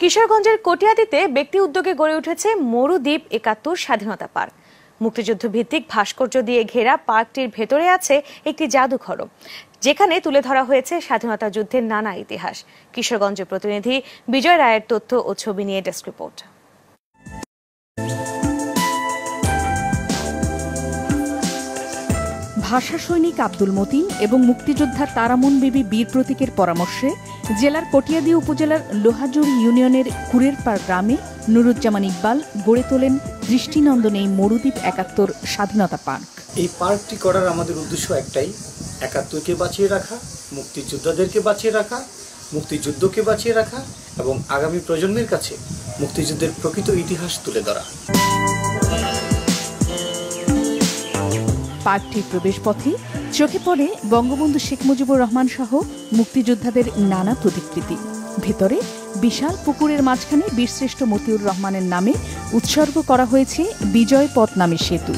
কিশোরগঞ্জের কটিয়াদীতে ব্যক্তি উদ্যোগে গড়ে উঠেছে মরুদ্বীপ ৭১ স্বাধীনতা পার্ক। মুক্তিযুদ্ধ ভিত্তিক ভাস্কর্য দিয়ে ঘেরা পার্কটির ভেতরে আছে একটি জাদুঘরও, যেখানে তুলে ধরা হয়েছে স্বাধীনতা যুদ্ধের নানা ইতিহাস। কিশোরগঞ্জের প্রতিনিধি বিজয় রায়ের তথ্য ও ছবি নিয়ে ডেস্ক রিপোর্ট। ভাষা সৈনিক আব্দুল মতিন এবং মুক্তিযোদ্ধা তারামুন বিবি বীর প্রতীকের পরামর্শে জেলার কটিয়াদী উপজেলার লোহাজুর ইউনিয়নের কুরেরপাড় গ্রামে নুরুজ্জামান ইকবাল গড়ে তোলেন দৃষ্টিনন্দন এই মরুদ্বীপ ৭১ স্বাধীনতা পার্ক। এই পার্কটি করার আমাদের উদ্দেশ্য একটাই, ৭১কে বাঁচিয়ে রাখা, মুক্তিযোদ্ধাদেরকে বাঁচিয়ে রাখা, মুক্তিযুদ্ধকে বাঁচিয়ে রাখা এবং আগামী প্রজন্মের কাছে মুক্তিযুদ্ধের প্রকৃত ইতিহাস তুলে ধরা। পার্কটির প্রবেশপথে চোখে পড়ে বঙ্গবন্ধু শেখ মুজিবুর রহমান সহ মুক্তিযোদ্ধাদের নানা প্রতিকৃতি। ভেতরে বিশাল পুকুরের মাঝখানে বীরশ্রেষ্ঠ মতিউর রহমানের নামে উৎসর্গ করা হয়েছে বিজয় পথ নামে সেতু।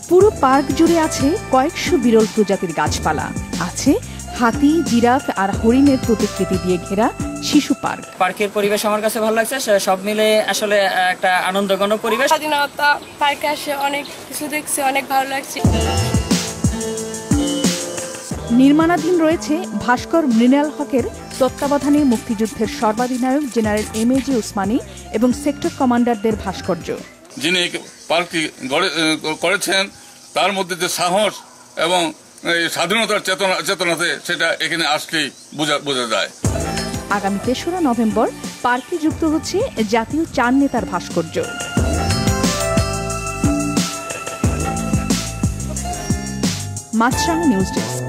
পুরো পার্ক জুড়ে আছে কয়েকশো বিরল প্রজাতির গাছপালা, আছে হাতি, জিরাফ আর হরিণের প্রতিকৃতি দিয়ে ঘেরা শিশু পার্ক। পার্কের পরিবেশ আমার কাছে ভালো লাগছে, সব মিলে আসলে একটা আনন্দঘন পরিবেশ। স্বাধীনতা পার্কে আসে অনেক কিছু দেখছি, অনেক ভালো লাগছে। নির্মাণাধীন রয়েছে ভাস্কর মৃণাল হকের তত্ত্বাবধানে মুক্তিযুদ্ধের সর্বাধিনায়ক জেনারেল এমএজি ওসমানী এবং সেক্টর কমান্ডারদের ভাস্কর্য। যিনি পার্কটি করেছেন তার মধ্যে যে সাহস এবং স্বাধীনতার চেতনাতে সেটা এখানে আসলেই বোঝা যায়। আগামী ৩রা নভেম্বর পার্কে যুক্ত হচ্ছে জাতীয় ৪ নেতার ভাস্কর্য। মাছরাঙা নিউজ ডেস্ক।